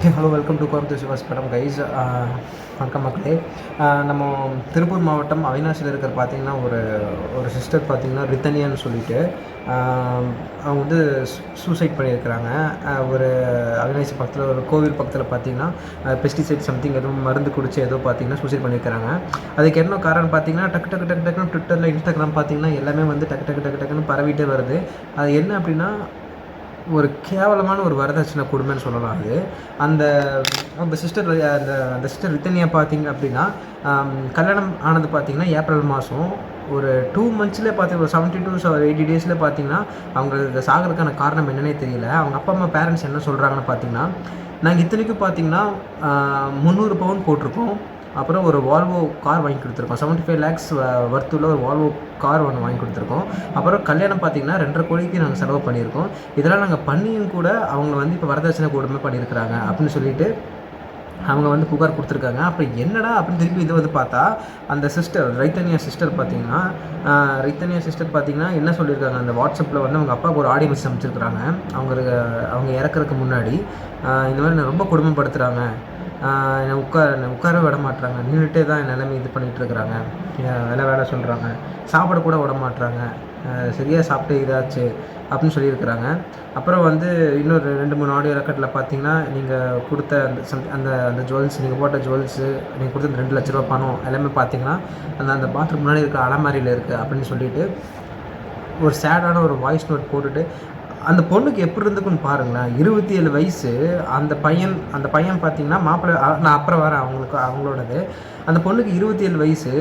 Hello welcome to Coimbatore Siva's படம் guys. வணக்கம் மக்களே. நம்ம திருப்பூர் மாவட்டம் அவினாசியில் இருக்கிற பார்த்திங்கன்னா ஒரு ஒரு சிஸ்டர் பார்த்திங்கன்னா ரித்தனியான்னு சொல்லிட்டு அவங்க வந்து சூசைட் பண்ணியிருக்கிறாங்க. ஒரு அவினாசி பக்கத்தில் ஒரு கோவில் பக்கத்தில் பார்த்திங்கன்னா பெஸ்டிசைட் சம்திங் எதுவும் மருந்து குடிச்சு ஏதோ பார்த்திங்கன்னா சூசைட் பண்ணியிருக்கிறாங்க. அதுக்கு என்ன காரணம் பார்த்திங்கன்னா டக்குன்னு ட்விட்டரில் இன்ஸ்டாகிராம் பார்த்திங்கன்னா எல்லாமே வந்து டக்குன்னு பரவிட்டே வருது. அது என்ன அப்படின்னா ஒரு கேவலமான ஒரு வரதட்சணை கொடுமைன்னு சொல்லலாம். அது அந்த சிஸ்டர் அந்த சிஸ்டர் ரித்தனியா பார்த்திங்க அப்படின்னா கல்யாணம் ஆனது பார்த்திங்கன்னா ஏப்ரல் மாதம் ஒரு 2 monthsலேயே பார்த்திங்கன்னா ஒரு 70 to 80 daysல பார்த்திங்கன்னா அவங்களுக்கு சாகிறதுக்கான காரணம் என்னன்னே தெரியல. அவங்க அப்பா அம்மா பேரண்ட்ஸ் என்ன சொல்கிறாங்கன்னு பார்த்திங்கன்னா, நாங்கள் இத்தனைக்கும் பார்த்திங்கன்னா 300 பவுன் போட்டிருக்கோம். அப்புறம் ஒரு வால்வோ கார் வாங்கி கொடுத்துருக்கோம். 75 lakhs வர்த்துள்ள ஒரு வால்வோ கார் ஒன்று வாங்கி கொடுத்துருக்கோம். அப்புறம் கல்யாணம் பார்த்திங்கன்னா 2.5 கோடிக்கு நாங்கள் செலவு பண்ணியிருக்கோம். இதெல்லாம் நாங்கள் பண்ணியும் கூட அவங்க வந்து இப்போ வரதட்சணை கொடுமை பண்ணியிருக்கிறாங்க அப்படின்னு சொல்லிட்டு அவங்க வந்து புகார் கொடுத்துருக்காங்க. அப்புறம் என்னடா அப்படின்னு திருப்பி இது வந்து பார்த்தா அந்த சிஸ்டர் ரித்தனியா சிஸ்டர் பார்த்திங்கன்னா என்ன சொல்லியிருக்காங்க, அந்த வாட்ஸ்அப்பில் வந்து அவங்க அப்பாவுக்கு ஒரு ஆடியோ மெசேஜ் அமைச்சிருக்கிறாங்க. அவங்க இறக்குறதுக்கு முன்னாடி இந்த மாதிரி நான் ரொம்ப கொடுமைப்படுத்துகிறாங்க, என்னை உட்கார விட மாட்டுறாங்க, நின்றுட்டே தான் என் நிலைமை இது பண்ணிகிட்ருக்குறாங்க, வேலை சொல்கிறாங்க, சாப்பிட கூட விட மாட்டுறாங்க, சரியாக சாப்பிட்டு இதாச்சு அப்படின்னு சொல்லியிருக்கிறாங்க. அப்புறம் வந்து இன்னொரு 2-3 ஆடியோ ரெக்கார்டில் பார்த்தீங்கன்னா நீங்கள் கொடுத்த அந்த அந்த ஜுவல்ஸ், நீங்கள் போட்ட ஜுவல்ஸு, நீங்கள் கொடுத்த 2 லட்ச ரூபா பணம் எல்லாமே பார்த்தீங்கன்னா அந்த பாத்ரூம் முன்னாடி இருக்க அலமாரியில் இருக்குது அப்படின்னு சொல்லிட்டு ஒரு சேடான ஒரு வாய்ஸ் நோட் போட்டுட்டு அந்த பொண்ணுக்கு எப்படி இருந்துக்குன்னு பாருங்களேன். 27 வயசு. அந்த பையன் பார்த்தீங்கன்னா மாப்பிள்ளை, நான் அப்புறம் வரேன் அவங்களோடது. அந்த பொண்ணுக்கு 27 வயசு.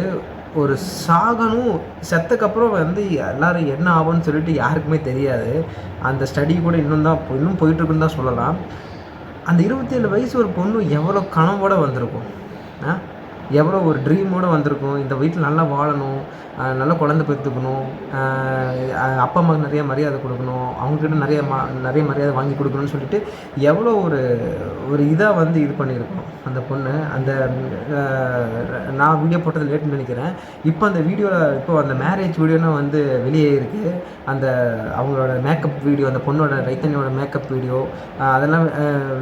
ஒரு சாகணும், செத்தக்கப்புறம் வந்து எல்லோரும் என்ன ஆகும்னு சொல்லிட்டு யாருக்குமே தெரியாது. அந்த ஸ்டடி கூட இன்னும் போயிட்டுருக்குன்னு தான் சொல்லலாம். அந்த 27 வயசு ஒரு பொண்ணு எவ்வளோ கனவோடு வந்திருக்கும், எவ்வளோ ஒரு ட்ரீமோடு வந்திருக்கும். இந்த வீட்டில் நல்லா வாழணும், நல்லா குழந்தை பெற்றுக்கணும், அப்பா அம்மாவுக்கு நிறைய மரியாதை கொடுக்கணும், அவங்கக்கிட்ட நிறைய மரியாதை வாங்கி கொடுக்கணும்னு சொல்லிட்டு எவ்வளோ ஒரு இதாக வந்து இது பண்ணியிருக்கணும் அந்த பொண்ணு. நான் வீடியோ போட்டது லேட்டுன்னு நினைக்கிறேன். இப்போ அந்த மேரேஜ் வீடியோனா வந்து வெளியே இருக்குது. அவங்களோட மேக்கப் வீடியோ, அந்த பொண்ணோட ரைத்தனியோட மேக்கப் வீடியோ அதெல்லாம்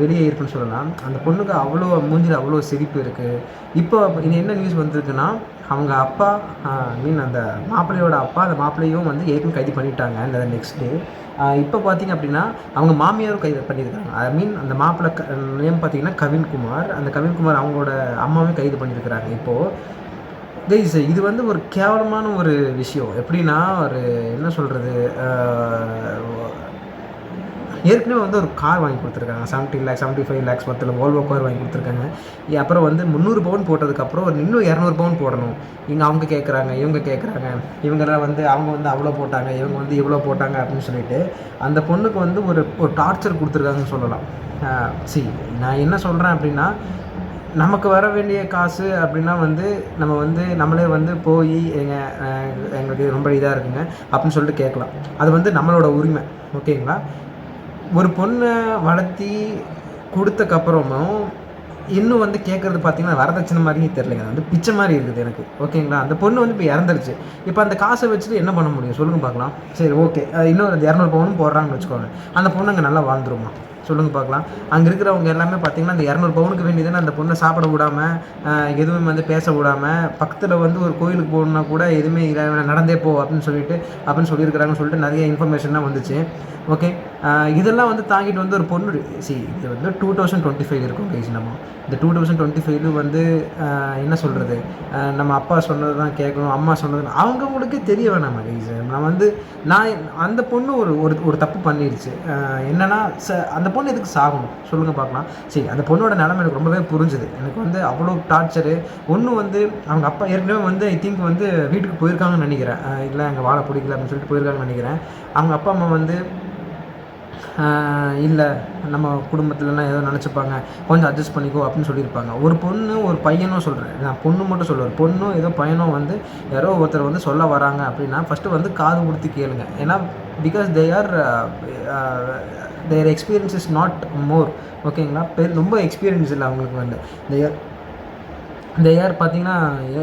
வெளியே இருக்குன்னு சொல்லலாம். அந்த பொண்ணுக்கு அவ்வளோ மூஞ்சில் அவ்வளோ சிரிப்பு இருக்குது. இப்போ இது என்ன நியூஸ் வந்திருக்குன்னா, அவங்க அப்பா அந்த மாப்பிள்ளையோட அப்பா, அந்த மாப்பிள்ளையும் வந்து ஏற்கனவே கைது பண்ணிட்டாங்க அந்த நெக்ஸ்ட் டே. இப்போ பார்த்திங்க அப்படின்னா அவங்க மாமியாரும் கைது பண்ணியிருக்காங்க. அந்த மாப்பிள்ளை நேம் பார்த்திங்கன்னா கவின்குமார். அந்த கவின்குமார் அவங்களோட அம்மாவையும் கைது பண்ணியிருக்கிறாங்க. இப்போது கைஸ், இது வந்து ஒரு கேவலமான ஒரு விஷயம். எப்படின்னா ஒரு என்ன சொல்கிறது, ஏற்கனவே வந்து ஒரு கார் வாங்கி கொடுத்துருக்காங்க. 70 lakhs 75 lakhs பத்தில் வால்வோ கார் வாங்கி கொடுத்துருக்காங்க. அப்புறம் வந்து 300 பவுன் போட்டதுக்கப்புறம் ஒரு இன்னும் 200 பவுன் போடணும். அவங்க கேட்குறாங்க, இவங்க கேட்குறாங்க, இவங்கெல்லாம் வந்து அவங்க வந்து அவ்வளோ போட்டாங்க, இவங்க வந்து இவ்வளோ போட்டாங்க அப்படின்னு சொல்லிட்டு அந்த பொண்ணுக்கு வந்து ஒரு டார்ச்சர் கொடுத்துருக்காங்கன்னு சொல்லலாம். நான் என்ன சொல்கிறேன் அப்படின்னா, நமக்கு வர வேண்டிய காசு அப்படின்னா வந்து நம்ம வந்து நம்மளே வந்து போய் எங்களுக்கு ரொம்ப இதாக இருக்குங்க அப்படின்னு சொல்லிட்டு கேட்கலாம். அது வந்து நம்மளோட உரிமை. ஓகேங்களா? ஒரு பொண்ணை வளர்த்தி கொடுத்தக்கப்புறமும் இன்னும் வந்து கேட்குறது பார்த்திங்கன்னா வரதட்சணை மாதிரியும் தெரிலைங்க. அது வந்து பிச்சை மாதிரி இருக்குது எனக்கு. ஓகேங்களா? அந்த பொண்ணு வந்து இப்போ இறந்துருச்சு. இப்போ அந்த காசை வச்சுட்டு என்ன பண்ண முடியும் சொல்லுங்கள் பார்க்கலாம். சரி, ஓகே, இன்னொரு 200 பவுனும் போடுறாங்கன்னு வச்சுக்கோங்க. அந்த பொண்ணு அங்கே நல்லா வாழ்ந்துருமா சொல்லுங்கள் பார்க்கலாம். அங்கே இருக்கிறவங்க எல்லாமே பார்த்திங்கன்னா அந்த 200 பவுனுக்கு வேண்டியதுன்னு அந்த பொண்ணை சாப்பிட விடாமல், எதுவுமே வந்து பேச விடாமல், பக்கத்தில் வந்து ஒரு கோயிலுக்கு போகணுன்னா கூட எதுவுமே நடந்தே போ அப்படின்னு சொல்லியிருக்கிறாங்கன்னு சொல்லிட்டு நிறைய இன்ஃபர்மேஷன்லாம் வந்துச்சு. ஓகே, இதெல்லாம் வந்து தாங்கிட்டு வந்து ஒரு பொண்ணு இது வந்து 2025 இருக்கும் கைஸ். நம்ம இந்த 2025 வந்து என்ன சொல்கிறது, நம்ம அப்பா சொன்னது தான் கேட்கணும், அம்மா சொன்னது அவங்களுக்கு தெரிய வேணாமா கைஸ். நான் அந்த பொண்ணு ஒரு தப்பு பண்ணிடுச்சு. என்னென்னா அந்த பொண்ணு எதுக்கு சாகணும் சொல்லுங்கள் பார்க்கலாம். அந்த பொண்ணோட நிலைமை எனக்கு ரொம்பவே புரிஞ்சுது. எனக்கு வந்து அவ்வளோ டார்ச்சரு. ஒன்று வந்து அவங்க அப்பா ஏற்கனவே வந்து ஐ திங்க் வந்து வீட்டுக்கு போயிருக்காங்கன்னு நினைக்கிறேன். இல்லை அங்கே வாழ பிடிக்கல அப்படின்னு சொல்லிட்டு போயிருக்காங்கன்னு நினைக்கிறேன். அவங்க அப்பா அம்மா வந்து இல்லை நம்ம குடும்பத்துலலாம் ஏதோ நினச்சிப்பாங்க, கொஞ்சம் அட்ஜஸ்ட் பண்ணிக்கோ அப்படின்னு சொல்லியிருப்பாங்க. ஒரு பொண்ணு ஒரு பையனும் சொல்கிறேன், நான் பொண்ணு மட்டும் சொல்லுவேன், பொண்ணும் ஏதோ பையனும் வந்து யாரோ ஒருத்தர் வந்து சொல்ல வராங்க அப்படின்னா ஃபஸ்ட்டு வந்து காது கொடுத்து கேளுங்க. ஏன்னா because their experience is not more. ஓகேங்களா? ரொம்ப எக்ஸ்பீரியன்ஸ் இல்லை அவங்களுக்கு வந்து. இந்த இயர் பார்த்திங்கன்னா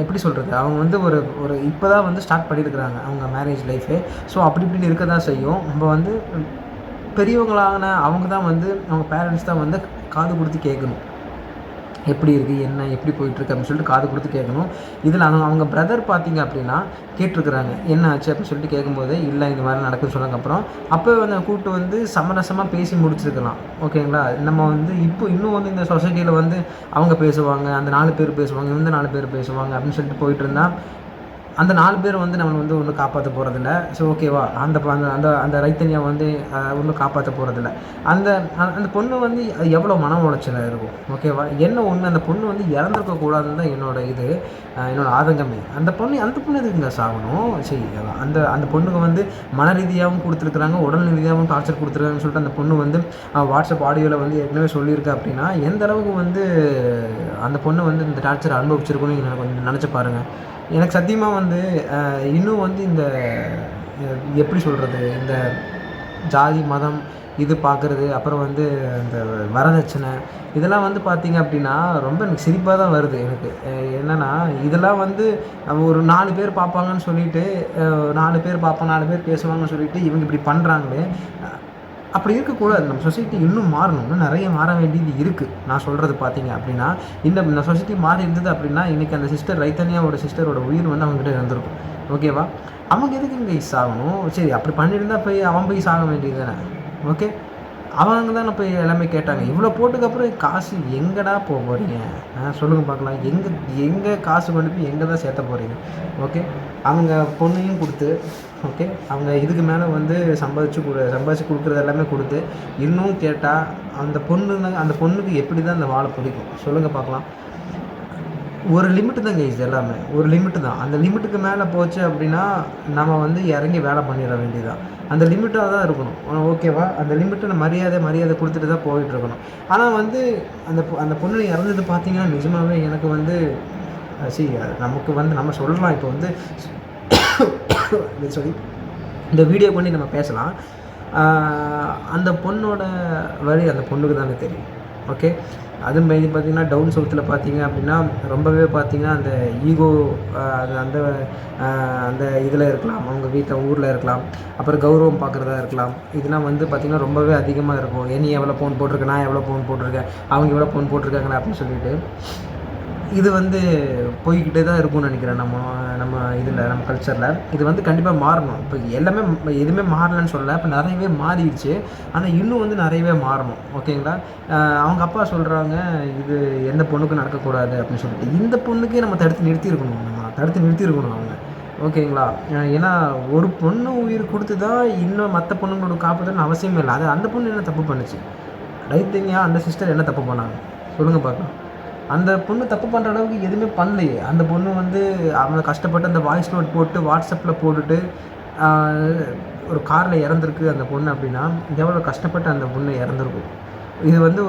எப்படி சொல்கிறது, அவங்க வந்து ஒரு இப்போ தான் வந்து ஸ்டார்ட் பண்ணியிருக்கிறாங்க அவங்க மேரேஜ் லைஃபு. ஸோ அப்படி இப்படின்னு இருக்க தான் செய்யும். நம்ம வந்து பெரியவங்களான அவங்க தான் வந்து அவங்க பேரண்ட்ஸ் தான் வந்து காது கொடுத்து கேட்கணும். எப்படி இருக்குது, என்ன எப்படி போயிட்டுருக்கு அப்படின்னு சொல்லிட்டு காது கொடுத்து கேட்கணும். இதில் அவங்க பிரதர் பார்த்தீங்க அப்படின்னா கேட்டிருக்கிறாங்க, என்ன ஆச்சு அப்படின்னு சொல்லிட்டு கேட்கும்போது, இல்லை இந்த மாதிரி நடக்குதுன்னு சொன்னதுக்கப்புறம் அப்போ வந்து கூப்பிட்டு வந்து சமரசமாக பேசி முடிச்சிருக்கலாம். ஓகேங்களா? நம்ம வந்து இப்போ இன்னும் வந்து இந்த சொசைட்டியில் வந்து அவங்க பேசுவாங்க, அந்த 4 பேர் பேசுவாங்க, இந்த 4 பேர் பேசுவாங்க அப்படின்னு சொல்லிட்டு போயிட்டு இருந்தால் அந்த 4 பேர் வந்து நம்மளை வந்து ஒன்றும் காப்பாற்ற போகிறதில்ல. ஸோ ஓகேவா, அந்த அந்த அந்த அந்த ரைத்தன்யா வந்து ஒன்றும் காப்பாற்ற போகிறதில்ல. அந்த அந்த பொண்ணு வந்து எவ்வளோ மன உளைச்சலாக இருக்கும். ஓகேவா, என்ன ஒன்று, அந்த பொண்ணு வந்து இறந்துருக்கக்கூடாதுன்னு தான் என்னோட ஆதங்கமே. அந்த பொண்ணு எதுக்குங்க சாகணும்? சரி, அந்த அந்த பொண்ணுக்கு வந்து மன ரீதியாகவும் கொடுத்துருக்குறாங்க, உடல் ரீதியாகவும் டார்ச்சர் கொடுத்துருக்காங்கன்னு சொல்லிட்டு அந்த பொண்ணு வந்து வாட்ஸ்அப் ஆடியோவில் வந்து ஏற்கனவே சொல்லியிருக்கு அப்படின்னா, எந்த அளவுக்கு வந்து அந்த பொண்ணு வந்து இந்த டார்ச்சர் அனுபவிச்சிருக்குன்னு நீங்கள் கொஞ்சம் நினச்சி பாருங்கள். எனக்கு சத்தியமாக வந்து இன்னும் வந்து இந்த எப்படி சொல்கிறது, இந்த ஜாதி மதம் இது பார்க்குறது, அப்புறம் வந்து இந்த வரதட்சணை இதெல்லாம் வந்து பார்த்திங்க அப்படின்னா ரொம்ப எனக்கு சிரிப்பாக தான் வருது எனக்கு. என்னென்னா இதெல்லாம் வந்து ஒரு 4 பேர் பார்ப்பாங்கன்னு சொல்லிட்டு 4 பேர் பார்ப்போம், 4 பேர் பேசுவாங்கன்னு சொல்லிட்டு இவங்க இப்படி பண்ணுறாங்களே. அப்படி இருக்கக்கூடாது. நம்ம சொசைட்டி இன்னும் மாறணும். இன்னும் நிறைய மாற வேண்டியது இருக்குது. நான் சொல்கிறது பார்த்தீங்க அப்படின்னா, இந்த சொசைட்டி மாறி இருந்தது அப்படின்னா, இன்றைக்கி அந்த ரைத்தன்யாவோட சிஸ்டரோட உயிர் வந்து அவங்ககிட்ட இருந்திருக்கும். ஓகேவா? அவங்க எதுக்கு இங்கே சாகணும்? சரி, அப்படி பண்ணியிருந்தா அவன் போய் சாக வேண்டியது தானே. ஓகே, அவங்க தானே போய் எல்லாமே கேட்டாங்க. இவ்வளோ போட்டதுக்கப்புறம் காசு எங்கடா போக போகிறீங்க? சொல்லுங்கள் பார்க்கலாம். எங்கே காசு கொண்டு போய் எங்கே தான் சேர்த்த போகிறீங்க? ஓகே, அவங்க பொண்ணையும் கொடுத்து, ஓகே, அவங்க இதுக்கு மேலே வந்து சம்பாதிச்சு கொடுக்குறது எல்லாமே கொடுத்து, இன்னும் கேட்டால் அந்த பொண்ணுக்கு எப்படி தான் அந்த வாழை பிடிக்கும்? சொல்லுங்கள் பார்க்கலாம். ஒரு லிமிட்டு தாங்க இது எல்லாமே. ஒரு லிமிட்டு தான். அந்த லிமிட்டுக்கு மேலே போச்சு அப்படின்னா நம்ம வந்து இறங்கி வேலை பண்ணிட வேண்டியதான். அந்த லிமிட்டாக தான் இருக்கணும். ஓகேவா? அந்த லிமிட்டில் மரியாதை கொடுத்துட்டு தான் போயிட்டுருக்கணும். ஆனால் வந்து அந்த பொண்ணு இறந்தது பார்த்தீங்கன்னா நிஜமாகவே எனக்கு வந்து நமக்கு வந்து நம்ம சொல்லலாம். இப்போ வந்து சொல்லி இந்த வீடியோ பண்ணி நம்ம பேசலாம். அந்த பொண்ணோட வழி அந்த பொண்ணுக்கு தானே தெரியும். ஓகே, அதுவும் மெயின் பார்த்திங்கன்னா டவுன் சவுத்தில் பார்த்திங்க அப்படின்னா ரொம்பவே பார்த்திங்கன்னா அந்த ஈகோ அந்த அந்த இதில் இருக்கலாம், அவங்க வீட்டில் ஊரில் இருக்கலாம், அப்புறம் கௌரவம் பார்க்குறதா இருக்கலாம். இதெல்லாம் வந்து பார்த்திங்கன்னா ரொம்பவே அதிகமாக இருக்கும். நீ எவ்வளோ பவுன் போட்டிருக்க, நான் எவ்வளோ பவுன் போட்டிருக்கேன், அவங்க எவ்வளோ பவுன் போட்டிருக்காங்களே அப்படின்னு சொல்லிட்டு இது வந்து போய்கிட்டே தான் இருக்கும்னு நினைக்கிறேன். நம்ம இதில் நம்ம கல்ச்சரில் இது வந்து கண்டிப்பாக மாறணும். இப்போ எல்லாமே எதுவுமே மாறலன்னு சொல்லலை, இப்போ நிறையவே மாறிடுச்சு. ஆனால் இன்னும் வந்து நிறையவே மாறணும். ஓகேங்களா? அவங்க அப்பா சொல்கிறாங்க இது எந்த பொண்ணுக்கும் நடக்கக்கூடாது அப்படின்னு சொல்லிட்டு. இந்த பொண்ணுக்கே நம்ம தடுத்து நிறுத்தியிருக்கணும் அவங்க. ஓகேங்களா? ஏன்னா ஒரு பொண்ணு உயிர் கொடுத்து தான் இன்னும் மற்ற பொண்ணுங்களோட காப்பாற்றணும்னு அவசியமே இல்லை. அது அந்த பொண்ணு என்ன தப்பு பண்ணுச்சு? ரைத்தன்யா அந்த சிஸ்டர் என்ன தப்பு பண்ணாங்க? சொல்லுங்கள் பார்க்கலாம். அந்த பொண்ணு தப்பு பண்ணுற அளவுக்கு எதுவுமே பண்ணலையே. அந்த பொண்ணு வந்து அவங்க கஷ்டப்பட்டு அந்த வாய்ஸ் நோட் போட்டு வாட்ஸ்அப்பில் போட்டுட்டு ஒரு காரில் இறந்துருக்கு அந்த பொண்ணு அப்படின்னா எவ்வளோ கஷ்டப்பட்டு அந்த பொண்ணு இறந்துருக்கும். இது வந்து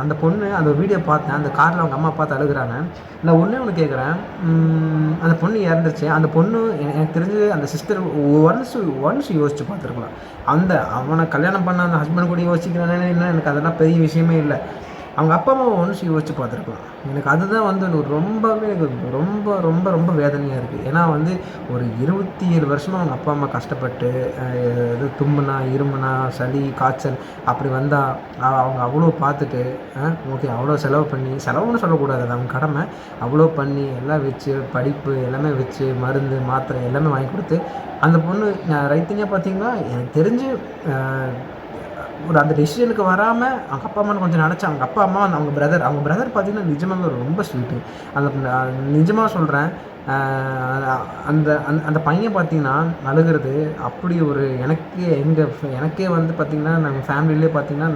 அந்த பொண்ணு அந்த வீடியோ பார்த்தேன். அந்த காரில் அவங்க அம்மா பார்த்து அழுகுறாங்க. நான் ஒன்று கேட்குறேன். அந்த பொண்ணு இறந்துருச்சு. அந்த பொண்ணு எனக்கு தெரிஞ்சு அந்த சிஸ்டர் ஒன்ஸ் யோசிச்சு பார்த்துருக்கலாம். அவனை கல்யாணம் பண்ண அந்த ஹஸ்பண்ட் கூட யோசிக்கிறானே என்ன, எனக்கு அதெல்லாம் பெரிய விஷயமே இல்லை. அவங்க அப்பா அம்மாவை ஒன்று யோசிச்சு பார்த்துருக்கலாம். எனக்கு அதுதான் வந்து ரொம்பவே ரொம்ப ரொம்ப ரொம்ப வேதனையாக இருக்குது. ஏன்னா வந்து ஒரு 27 வருஷமாக அவங்க அப்பா அம்மா கஷ்டப்பட்டு இது தும்முனா, இருமுனா, சளி, காய்ச்சல் அப்படி வந்தால் அவங்க அவ்வளோ பார்த்துட்டு ஓகே அவ்வளோ செலவுன்னு சொல்லக்கூடாது, அது அவங்க கடமை. அவ்வளோ பண்ணி எல்லாம் வச்சு படிப்பு எல்லாமே வச்சு மருந்து மாத்திரை எல்லாமே வாங்கி கொடுத்து அந்த பொண்ணு ரைத்தன்யா பார்த்திங்கன்னா எனக்கு தெரிஞ்சு ஒரு அந்த டெசிஷனுக்கு வராமல் அவங்க அப்பா அம்மான்னு கொஞ்சம் நினச்சா. அவங்க அப்பா அம்மா அவங்க பிரதர் பார்த்திங்கன்னா நிஜமாகவே ரொம்ப ஸ்வீட்டு. நிஜமாக சொல்கிறேன். அந்த அந்த பையன் பார்த்திங்கன்னா அழுகிறது அப்படி ஒரு எனக்கே வந்து பார்த்திங்கன்னா நம்ம ஃபேமிலியிலே பார்த்திங்கன்னா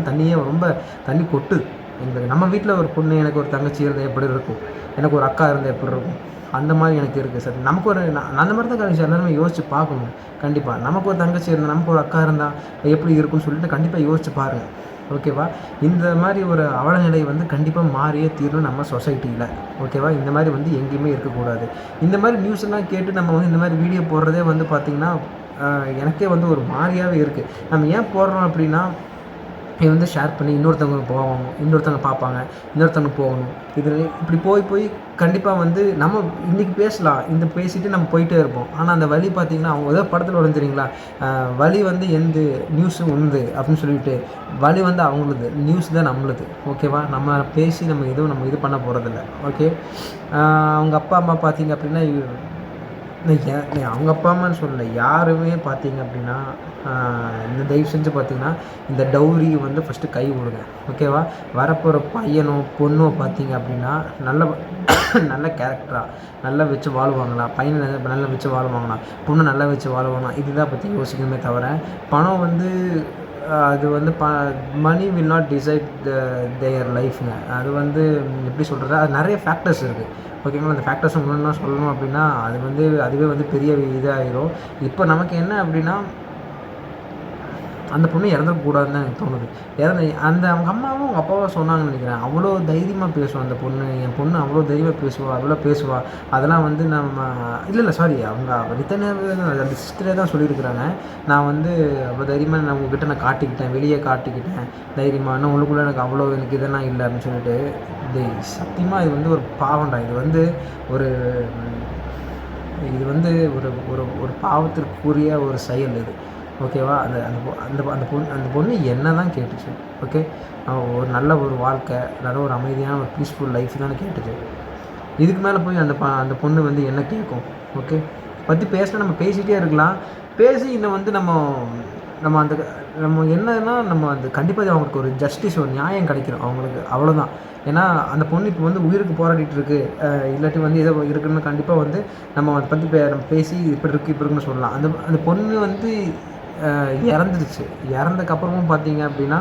தண்ணியே ரொம்ப தண்ணி கொட்டுது எங்களுக்கு. நம்ம வீட்டில் ஒரு பொண்ணு, எனக்கு ஒரு தங்கச்சி இருந்தால் எப்படி இருக்கும், எனக்கு ஒரு அக்கா இருந்தால் எப்படி இருக்கும், அந்த மாதிரி எனக்கு இருக்குது சார். நமக்கு அந்த மாதிரி தான் கழிச்சு எல்லாருமே யோசிச்சு பார்க்கணும். கண்டிப்பாக நமக்கு ஒரு தங்கச்சி இருந்தால், நமக்கு ஒரு அக்கா இருந்தால் எப்படி இருக்குன்னு சொல்லிட்டு கண்டிப்பாக யோசிச்சு பாருங்கள். ஓகேவா? இந்த மாதிரி ஒரு அவலநிலை வந்து கண்டிப்பாக மாறியே தீரணும் நம்ம சொசைட்டியில். ஓகேவா? இந்த மாதிரி வந்து எங்கேயுமே இருக்கக்கூடாது. இந்த மாதிரி நியூஸ் எல்லாம் கேட்டு நம்ம வந்து இந்த மாதிரி வீடியோ போடுறதே வந்து பார்த்திங்கன்னா எனக்கே வந்து ஒரு மாதிரியாகவே இருக்குது. நம்ம ஏன் போடுறோம் அப்படின்னா இது வந்து ஷேர் பண்ணி இன்னொருத்தவங்க போவாங்க, இன்னொருத்தவங்க பார்ப்பாங்க, இன்னொருத்தவங்க போகணும். இதில் இப்படி போய் போய் கண்டிப்பாக வந்து நம்ம இன்றைக்கி பேசலாம், இந்த பேசிட்டு நம்ம போயிட்டே இருப்போம். ஆனால் அந்த வலி பார்த்திங்கன்னா, அவங்க ஏதோ படத்தில் வரும் தெரியுங்களா, வலி வந்து எந்து நியூஸு உண்டு அப்படின்னு சொல்லிட்டு, வலி வந்து அவங்களுது, நியூஸ் தான் நம்மளுது. ஓகேவா? நம்ம பேசி நம்ம எதுவும் நம்ம இது பண்ண போகிறதில்ல. ஓகே. அவங்க அப்பா அம்மா பார்த்திங்க அப்படின்னா, அவங்க அப்பா அம்மான்னு சொல்லலை, யாருமே பார்த்தீங்க அப்படின்னா இந்த தயவு செஞ்சு பார்த்தீங்கன்னா இந்த டௌரி வந்து ஃபஸ்ட்டு கை விடுங்க. ஓகேவா? வரப்போகிற பையனோ பொண்ணோ பார்த்தீங்க அப்படின்னா நல்ல நல்ல கேரக்டராக நல்லா வச்சு வாழ்வாங்களா, பையனை நல்லா வச்சு வாழ்வாங்களா, பொண்ணு நல்லா வச்சு வாழ்வாங்களா, இதுதான் பற்றி யோசிக்கணுமே தவிர பணம் வந்து அது வந்து மணி வில் நாட் டிசைட் தேர் லைஃப்ங்க. அது வந்து எப்படி சொல்கிறது, அது நிறைய ஃபேக்டர்ஸ் இருக்குது. ஓகேங்களா? அந்த ஃபேக்டர்ஸ் ஒன்றுன்னா சொல்லணும் அப்படின்னா அது வந்து அதுவே வந்து பெரிய இதாகிடும். இப்போ நமக்கு என்ன அப்படின்னா, அந்த பொண்ணு இறந்துடக்கூடாதுன்னு தான் எனக்கு தோணுது. அவங்க அம்மாவும் அவங்க அப்பாவும் சொன்னாங்கன்னு நினைக்கிறேன். அவ்வளோ தைரியமாக பேசுவோம் அந்த பொண்ணு, என் பொண்ணு அவ்வளோ தைரியமாக அவ்வளோ பேசுவா. அதெல்லாம் வந்து நம்ம இல்லை சாரி, அவங்க ரித்தனே அந்த சிஸ்டரே தான் சொல்லியிருக்கிறாங்க. நான் வந்து அவ்வளோ தைரியமாக நான் உங்ககிட்ட நான் காட்டிக்கிட்டேன், வெளியே காட்டிக்கிட்டேன் தைரியமாக, இன்னும் உள்ளுக்குள்ளே எனக்கு இதெல்லாம் இல்லை அப்படின்னு சொல்லிட்டு. இது சத்தியமாக இது வந்து ஒரு பாவம்டா. இது வந்து ஒரு ஒரு பாவத்திற்குரிய ஒரு செயல் இது. ஓகேவா? அந்த அந்த அந்த பொண்ணு என்ன தான் கேட்டுச்சு. ஓகே. ஒரு நல்ல ஒரு வாழ்க்கை, நல்ல ஒரு அமைதியான ஒரு பீஸ்ஃபுல் லைஃப் தானே கேட்டுச்சு. இதுக்கு மேலே போய் அந்த பொண்ணு வந்து என்ன கேட்கும்? ஓகே. பற்றி பேசினா நம்ம பேசிகிட்டே இருக்கலாம். பேசி இன்னும் வந்து நம்ம என்னன்னா நம்ம அந்த கண்டிப்பாக அவங்களுக்கு ஒரு ஜஸ்டிஸ், ஒரு நியாயம் கிடைக்கணும் அவங்களுக்கு, அவ்வளோதான். ஏன்னா அந்த பொண்ணு இப்போ வந்து உயிருக்கு போராடிட்டு இருக்கு, இல்லாட்டி வந்து ஏதோ இருக்குன்னு கண்டிப்பாக வந்து நம்ம அதை பற்றி நம்ம பேசி இப்படி இருக்குன்னு சொல்லலாம். அந்த பொண்ணு வந்து இறந்துருச்சு. இறந்ததுக்கப்புறமும் பார்த்தீங்க அப்படின்னா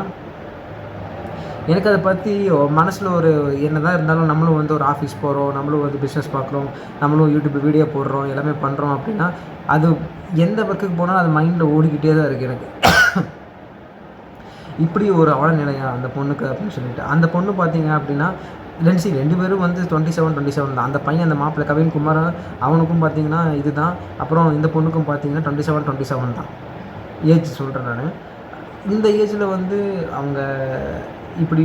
எனக்கு அதை பற்றி மனசில் ஒரு என்ன தான் இருந்தாலும், நம்மளும் வந்து ஒரு ஆஃபீஸ் போகிறோம், நம்மளும் வந்து பிஸ்னஸ் பார்க்குறோம், நம்மளும் யூடியூப் வீடியோ போடுறோம், எல்லாமே பண்ணுறோம் அப்படின்னா அது எந்த பக்கத்துக்கு போனாலும் அது மைண்டில் ஓடிக்கிட்டே தான் இருக்குது எனக்கு. இப்படி ஒரு அவலநிலையா அந்த பொண்ணுக்கு அப்படின்னு சொல்லிட்டு. அந்த பொண்ணு பார்த்தீங்க அப்படின்னா 2 பேரும் வந்து 27 தான். அந்த பையன், அந்த மாப்பிள்ளை கவின் குமார், அவனுக்கும் பார்த்தீங்கன்னா இதுதான். அப்புறம் இந்த பொண்ணுக்கும் பார்த்தீங்கன்னா 27 தான் ஏஜ் சொல்கிறேன் நான். இந்த ஏஜில் வந்து அவங்க இப்படி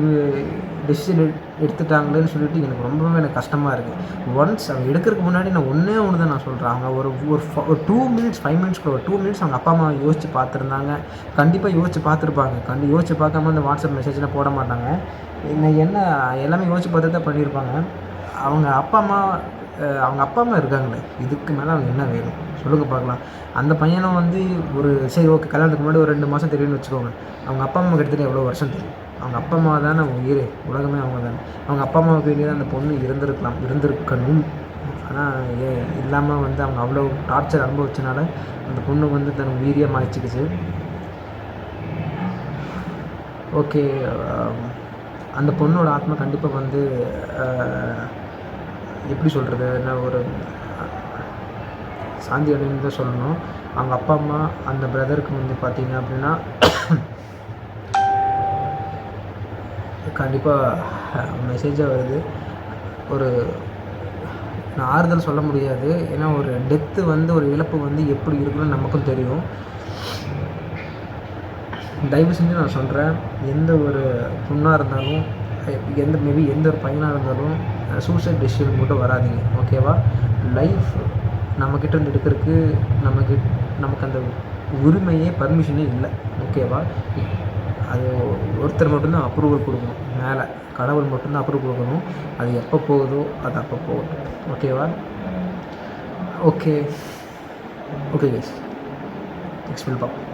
டெசிஷன் எடுத்துட்டாங்களேன்னு சொல்லிட்டு எனக்கு ரொம்பவே கஷ்டமாக இருக்குது. ஒன்ஸ் அவங்க எடுக்கிறதுக்கு முன்னாடி நான் ஒன்று தான் நான் சொல்கிறேன். அவங்க ஒரு 2 மினிட்ஸ் 5 மினிட்ஸ்க்குள்ள ஒரு 2 மினிட்ஸ் அவங்க அப்பா அம்மா யோசித்து பார்த்துருந்தாங்க. கண்டிப்பாக யோசித்து பார்த்துருப்பாங்க. யோசித்து பார்க்காம அந்த வாட்ஸ்அப் மெசேஜ்லாம் போட மாட்டாங்க. என்ன எல்லாமே யோசித்து பார்த்து தான் பண்ணியிருப்பாங்க. அவங்க அப்பா அம்மா இருக்காங்களே, இதுக்கு மேலே அவங்க என்ன வேணும் சொல்லுங்கள் பார்க்கலாம். அந்த பையனை வந்து சரி ஓகே, கல்யாணத்துக்கு முன்னாடி ஒரு 2 மாதம் தெரியும்னு வச்சுக்கோங்க. அவங்க அப்பா அம்மா கிட்டத்தட்ட எவ்வளோ வருஷம் தெரியும். அவங்க அப்பா அம்மா தானே உயிர், உலகமே அவங்க தானே. அவங்க அப்பா அம்மாவுக்கு வேண்டியதான் அந்த பொண்ணு இருந்திருக்கணும். ஆனால் இல்லாமல் வந்து அவங்க அவ்வளோ டார்ச்சர் அனுபவிச்சனால அந்த பொண்ணு வந்து தன் உயிரியாக மாறிச்சிக்கிச்சு. ஓகே. அந்த பொண்ணோட ஆத்மா கண்டிப்பாக வந்து எப்படி சொல்கிறது, நான் ஒரு சாந்தி அடைன்னு தான் சொல்லணும். அவங்க அப்பா அம்மா அந்த பிரதருக்கு வந்து பார்த்தீங்க அப்படின்னா கண்டிப்பாக மெசேஜாக வருது. நான் ஆறுதல் சொல்ல முடியாது. ஏன்னா ஒரு டெத்து வந்து ஒரு இழப்பு வந்து எப்படி இருக்குன்னு நமக்கும் தெரியும். தயவு செஞ்சு நான் சொல்கிறேன், எந்த ஒரு பொண்ணாக இருந்தாலும், எந்த ஒரு பையனாக இருந்தாலும் சூசைட் டெசிஷன் மட்டும் வராதிங்க. ஓகேவா? லைஃப் நம்மக்கிட்ட இருந்து எடுக்கிறதுக்கு நமக்கு அந்த உரிமையே பர்மிஷனே இல்லை. ஓகேவா? அது ஒருத்தர் மட்டும்தான் அப்ரூவல் கொடுக்கணும். மேலே கடவுள் மட்டும்தான் அப்ரூவல் கொடுக்கணும். அது எப்போ போகுதோ அது அப்போ போகட்டும். ஓகேவா? ஓகே கைஸ், நெக்ஸ்ட் வீடியோ பார்ப்போம்.